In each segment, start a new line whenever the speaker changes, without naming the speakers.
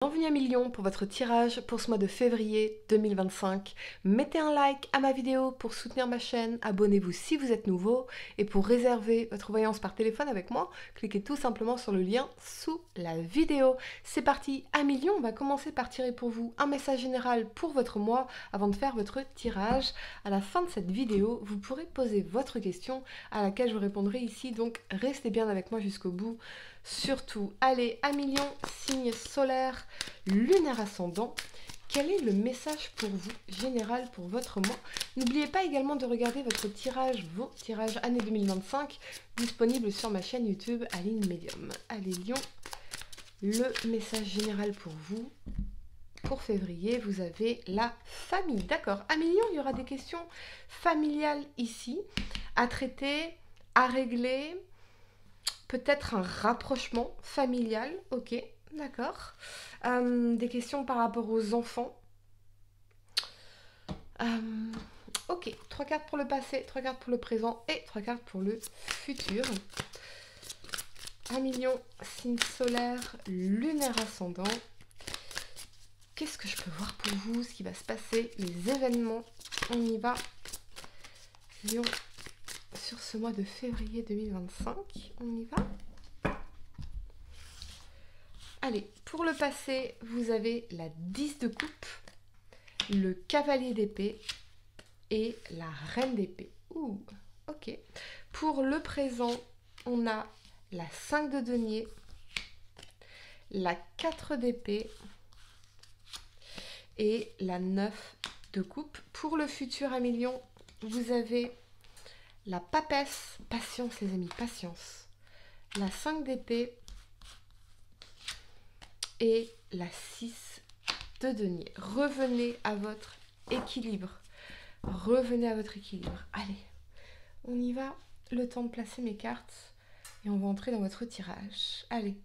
Bienvenue à Million pour votre tirage pour ce mois de février 2025. Mettez un like à ma vidéo pour soutenir ma chaîne, abonnez-vous si vous êtes nouveau et pour réserver votre voyance par téléphone avec moi, cliquez tout simplement sur le lien sous la vidéo. C'est parti, à Million, on va commencer par tirer pour vous un message général pour votre mois avant de faire votre tirage. À la fin de cette vidéo, vous pourrez poser votre question à laquelle je vous répondrai ici, donc restez bien avec moi jusqu'au bout. Surtout, allez, à Million, signe solaire, lunaire ascendant, quel est le message pour vous, général pour votre mois? N'oubliez pas également de regarder votre tirage, vos tirages année 2025, disponibles sur ma chaîne YouTube Aline Medium. Allez Lion, le message général pour vous. Pour février, vous avez la famille. D'accord, à Million, il y aura des questions familiales ici, à traiter, à régler, peut-être un rapprochement familial, ok, d'accord. Des questions par rapport aux enfants. Ok, 3 cartes pour le passé, 3 cartes pour le présent et 3 cartes pour le futur. 1 million, signe solaire, lunaire ascendant. Qu'est-ce que je peux voir pour vous, ce qui va se passer, les événements? On y va. Lion, sur ce mois de février 2025, on y va. Allez, pour le passé, vous avez la 10 de coupe, le cavalier d'épée et la reine d'épée. Ouh, ok. Pour le présent, on a la 5 de denier, la 4 d'épée et la 9 de coupe. Pour le futur à Million, vous avez la papesse, patience les amis, patience, la 5 d'épée et la 6 de denier. Revenez à votre équilibre. Revenez à votre équilibre. Allez, on y va. Le temps de placer mes cartes et on va entrer dans votre tirage. Allez,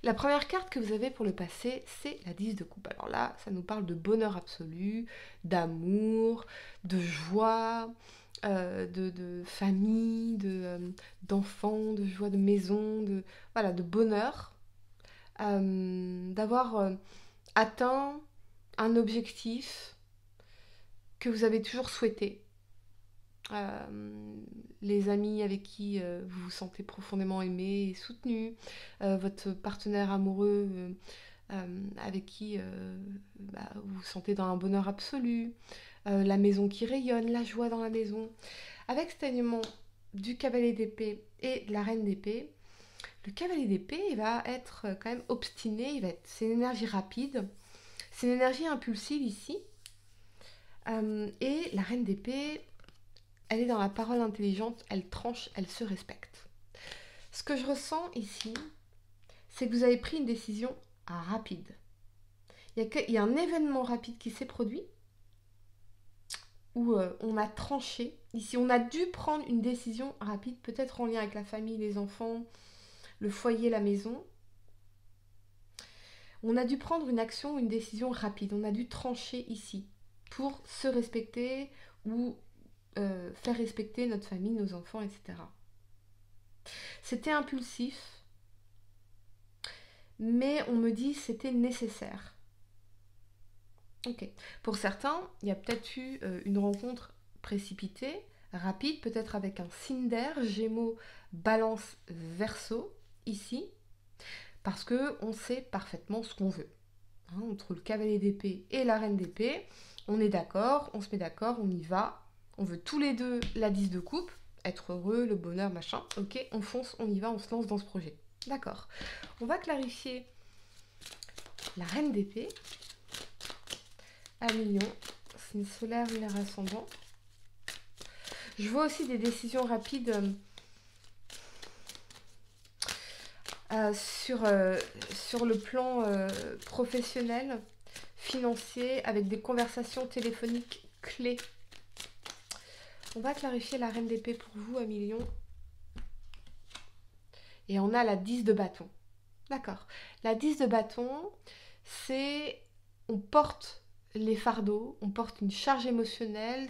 la première carte que vous avez pour le passé, c'est la 10 de coupe. Alors là, ça nous parle de bonheur absolu, d'amour, de joie, de famille, d'enfants, de joie de maison, voilà, de bonheur. D'avoir atteint un objectif que vous avez toujours souhaité. Les amis avec qui vous vous sentez profondément aimé et soutenu, votre partenaire amoureux avec qui vous vous sentez dans un bonheur absolu, la maison qui rayonne, la joie dans la maison. Avec cet élément du cavalier d'épée et de la reine d'épée, le cavalier d'épée il va être quand même obstiné, c'est une énergie rapide, c'est une énergie impulsive ici. Et la reine d'épée, elle est dans la parole intelligente, elle tranche, elle se respecte. Ce que je ressens ici, c'est que vous avez pris une décision rapide. Il y a un événement rapide qui s'est produit où on a tranché. Ici, on a dû prendre une décision rapide, peut-être en lien avec la famille, les enfants, le foyer, la maison. On a dû prendre une action, une décision rapide. On a dû trancher ici pour se respecter ou faire respecter notre famille, nos enfants, etc. C'était impulsif, mais on me dit c'était nécessaire. Ok. Pour certains, il y a peut-être eu une rencontre précipitée, rapide, peut-être avec un signe d'air, Gémeaux, Balance, Verseau, ici, parce que on sait parfaitement ce qu'on veut. Hein, entre le cavalier d'épée et la reine d'épée, on est d'accord, on se met d'accord, on y va. On veut tous les deux la 10 de coupe, être heureux, le bonheur, machin. Ok, on fonce, on y va, on se lance dans ce projet. D'accord. On va clarifier la reine d'épée à Million, signe solaire, lunaire ascendant. Je vois aussi des décisions rapides sur le plan professionnel, financier, avec des conversations téléphoniques clés. On va clarifier la reine d'épée pour vous à Million. Et on a la 10 de bâton. D'accord. La 10 de bâton, c'est... On porte les fardeaux, on porte une charge émotionnelle,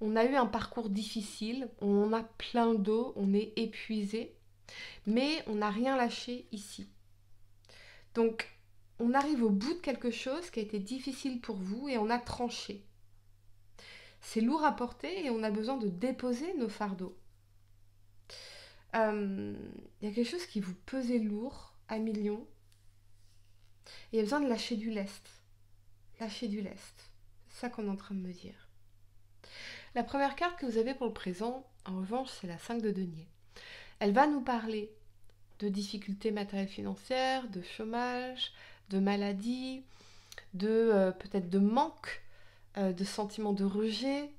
on a eu un parcours difficile, on en a plein le dos, on est épuisé, mais on n'a rien lâché ici. Donc, on arrive au bout de quelque chose qui a été difficile pour vous et on a tranché. C'est lourd à porter et on a besoin de déposer nos fardeaux. Il y a quelque chose qui vous pesait lourd à millions et il y a besoin de lâcher du lest. Lâcher du lest. C'est ça qu'on est en train de me dire. La première carte que vous avez pour le présent, en revanche, c'est la 5 de denier. Elle va nous parler de difficultés matérielles financières, de chômage, de maladie, de peut-être de manque, de sentiments de rejet,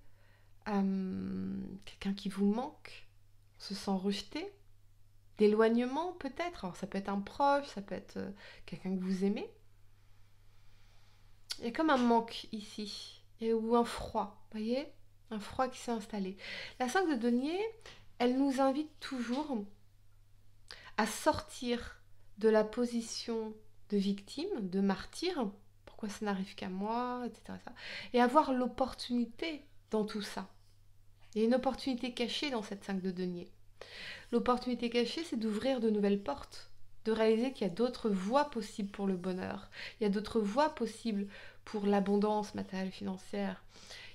quelqu'un qui vous manque, on se sent rejeté, d'éloignement peut-être. Alors ça peut être un proche, ça peut être quelqu'un que vous aimez. Il y a comme un manque ici, ou un froid, vous voyez, un froid qui s'est installé. La 5 de denier, elle nous invite toujours à sortir de la position de victime, de martyr, pourquoi ça n'arrive qu'à moi, etc. Et avoir l'opportunité dans tout ça. Il y a une opportunité cachée dans cette 5 de denier. L'opportunité cachée, c'est d'ouvrir de nouvelles portes, de réaliser qu'il y a d'autres voies possibles pour le bonheur, il y a d'autres voies possibles pour l'abondance matérielle et financière,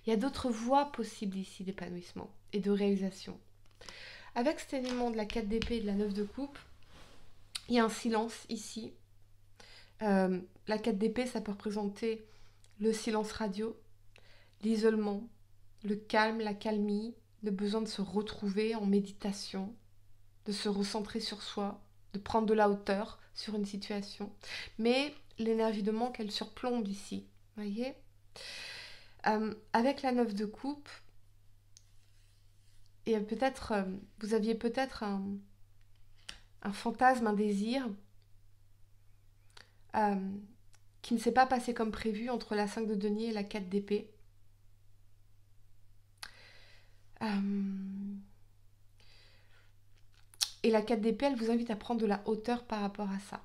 il y a d'autres voies possibles ici d'épanouissement et de réalisation. Avec cet élément de la 4 d'épée et de la 9 de coupe, il y a un silence ici. La 4 d'épée, ça peut représenter le silence radio, l'isolement, le calme, la calmie, le besoin de se retrouver en méditation, de se recentrer sur soi, de prendre de la hauteur sur une situation. Mais l'énergie de manque, elle surplombe ici, voyez. Avec la 9 de coupe, et peut-être, vous aviez peut-être un fantasme, un désir qui ne s'est pas passé comme prévu entre la 5 de denier et la 4 d'épée. Et la 4 d'épée, elle vous invite à prendre de la hauteur par rapport à ça.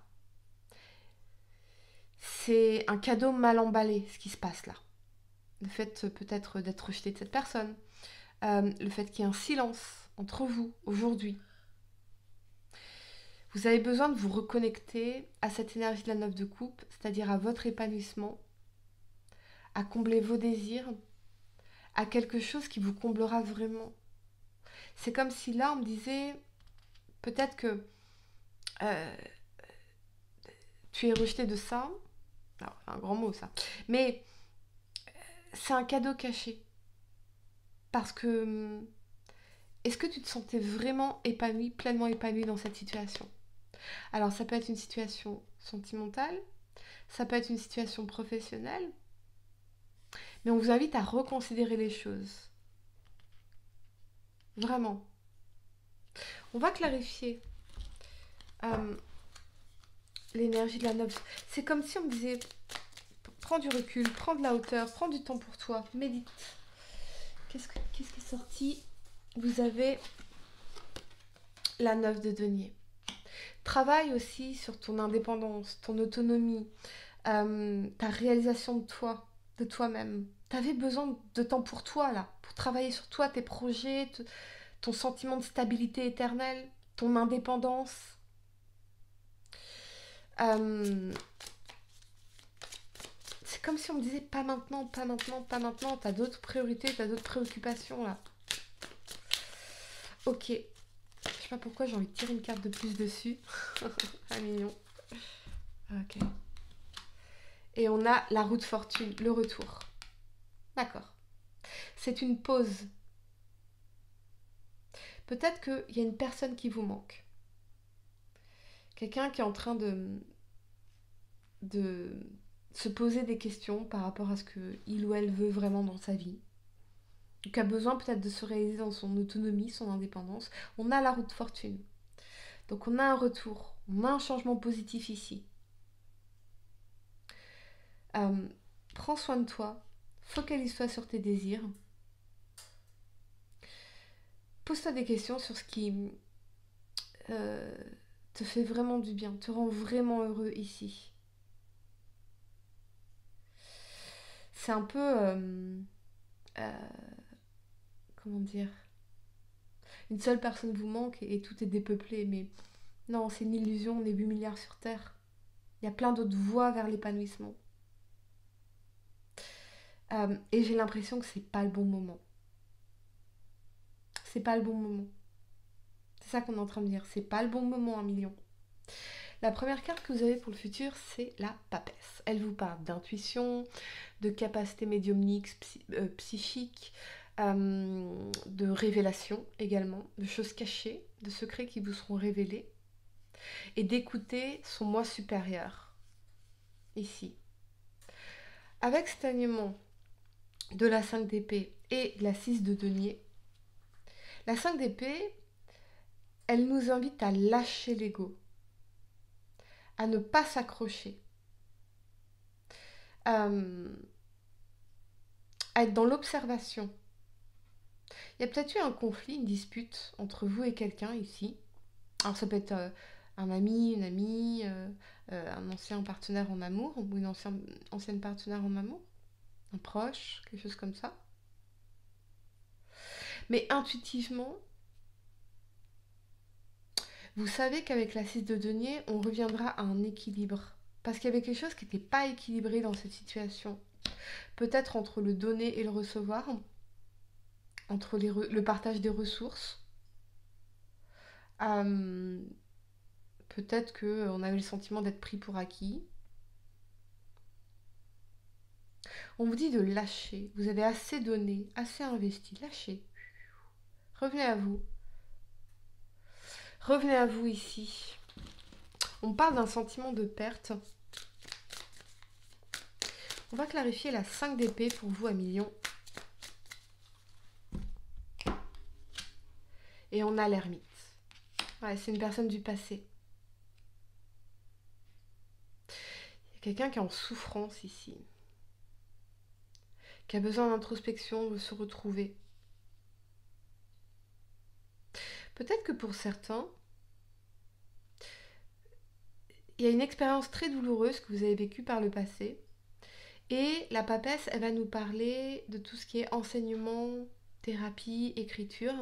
C'est un cadeau mal emballé, ce qui se passe là. Le fait peut-être d'être rejeté de cette personne. Le fait qu'il y ait un silence entre vous aujourd'hui. Vous avez besoin de vous reconnecter à cette énergie de la 9 de coupe, c'est-à-dire à votre épanouissement, à combler vos désirs, à quelque chose qui vous comblera vraiment. C'est comme si là, on me disait, peut-être que tu es rejeté de ça. Alors, c'est un grand mot ça. Mais c'est un cadeau caché. Parce que est-ce que tu te sentais vraiment épanoui, pleinement épanoui dans cette situation? Alors ça peut être une situation sentimentale, ça peut être une situation professionnelle, mais on vous invite à reconsidérer les choses. Vraiment. On va clarifier l'énergie de la 9. C'est comme si on me disait, prends du recul, prends de la hauteur, prends du temps pour toi, médite. Qu'est-ce qui est sorti? Vous avez la 9 de denier. Travaille aussi sur ton indépendance, ton autonomie, ta réalisation de toi-même. Tu avais besoin de temps pour toi, là, pour travailler sur toi, tes projets, ton sentiment de stabilité éternelle, ton indépendance. C'est comme si on me disait pas maintenant, pas maintenant, pas maintenant. T'as d'autres priorités, t'as d'autres préoccupations, là. Ok. Je sais pas pourquoi j'ai envie de tirer une carte de plus dessus. Ah, mignon. Ok. Et on a la roue de fortune, le retour. D'accord. C'est une pause. Peut-être qu'il y a une personne qui vous manque. Quelqu'un qui est en train de se poser des questions par rapport à ce qu'il ou elle veut vraiment dans sa vie. Qui a besoin peut-être de se réaliser dans son autonomie, son indépendance. On a la roue de fortune. Donc on a un retour, on a un changement positif ici. Prends soin de toi, focalise-toi sur tes désirs. Pose-toi des questions sur ce qui te fait vraiment du bien, te rend vraiment heureux ici. C'est un peu... comment dire? Une seule personne vous manque et tout est dépeuplé, mais non, c'est une illusion, on est 8 milliards sur Terre. Il y a plein d'autres voies vers l'épanouissement. Et j'ai l'impression que c'est pas le bon moment. C'est pas le bon moment. C'est ça qu'on est en train de dire. C'est pas le bon moment, 1 million. La première carte que vous avez pour le futur, c'est la papesse. Elle vous parle d'intuition, de capacité médiumnique, psychique, de révélation également, de choses cachées, de secrets qui vous seront révélés, et d'écouter son moi supérieur, ici. Avec cet alignement de la 5 d'épée et de la 6 de denier, la 5 d'épée, elle nous invite à lâcher l'ego, à ne pas s'accrocher, à être dans l'observation. Il y a peut-être eu un conflit, une dispute entre vous et quelqu'un ici. Alors ça peut être un ami, une amie, un ancien partenaire en amour, ou une ancienne partenaire en amour, un proche, quelque chose comme ça. Mais intuitivement, vous savez qu'avec la 6 de denier, on reviendra à un équilibre. Parce qu'il y avait quelque chose qui n'était pas équilibré dans cette situation. Peut-être entre le donner et le recevoir, entre le partage des ressources. Peut-être qu'on avait le sentiment d'être pris pour acquis. On vous dit de lâcher. Vous avez assez donné, assez investi. Lâchez. Revenez à vous. Revenez à vous ici. On parle d'un sentiment de perte. On va clarifier la 5 d'épée pour vous, 1 million. Et on a l'ermite. Ouais, c'est une personne du passé. Il y a quelqu'un qui est en souffrance ici. Qui a besoin d'introspection, de se retrouver. Peut-être que pour certains, il y a une expérience très douloureuse que vous avez vécue par le passé. Et la papesse, elle va nous parler de tout ce qui est enseignement, thérapie, écriture.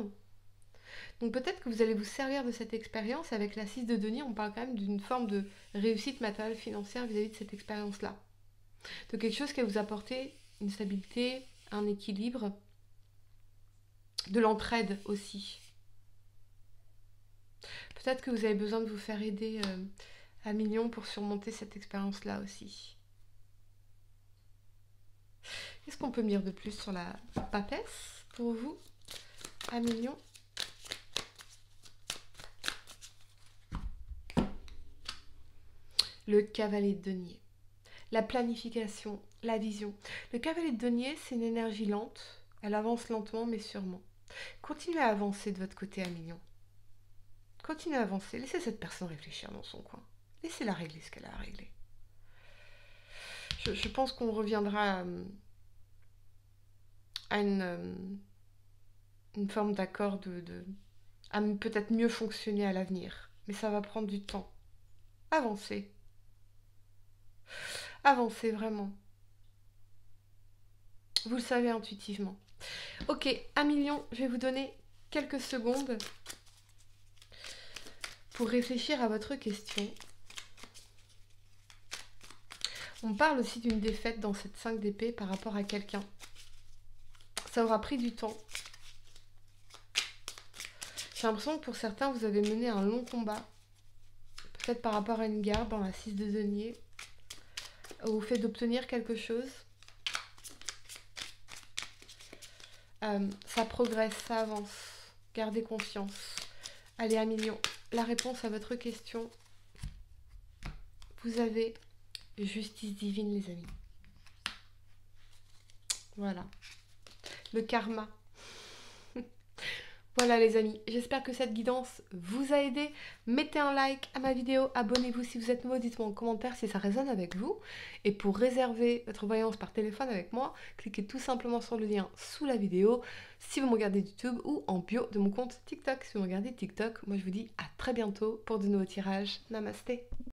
Donc peut-être que vous allez vous servir de cette expérience. Avec la 6 de denier, on parle quand même d'une forme de réussite matérielle financière vis-à-vis de cette expérience-là. De quelque chose qui va vous apporter une stabilité, un équilibre, de l'entraide aussi. Peut-être que vous avez besoin de vous faire aider 1 million pour surmonter cette expérience-là aussi. Qu'est-ce qu'on peut me dire de plus sur la papesse pour vous, 1 million? Le cavalier de denier. La planification, la vision. Le cavalier de denier, c'est une énergie lente. Elle avance lentement mais sûrement. Continuez à avancer de votre côté, 1 million. Continuez à avancer. Laissez cette personne réfléchir dans son coin. Laissez-la régler ce qu'elle a à régler. Je pense qu'on reviendra à une forme d'accord à peut-être mieux fonctionner à l'avenir. Mais ça va prendre du temps. Avancez. Avancez vraiment. Vous le savez intuitivement. Ok, 1 million, je vais vous donner quelques secondes pour réfléchir à votre question. On parle aussi d'une défaite dans cette 5 d'épée par rapport à quelqu'un. Ça aura pris du temps. J'ai l'impression que pour certains, vous avez mené un long combat. Peut-être par rapport à une guerre dans la 6 de denier. Au fait d'obtenir quelque chose. Ça progresse, ça avance. Gardez confiance. Allez, 1 million. La réponse à votre question. Vous avez justice divine, les amis. Voilà. Le karma. Voilà les amis, j'espère que cette guidance vous a aidé. Mettez un like à ma vidéo, abonnez-vous si vous êtes nouveau, dites-moi en commentaire si ça résonne avec vous. Et pour réserver votre voyance par téléphone avec moi, cliquez tout simplement sur le lien sous la vidéo si vous me regardez YouTube ou en bio de mon compte TikTok. Si vous me regardez TikTok, moi je vous dis à très bientôt pour de nouveaux tirages. Namasté.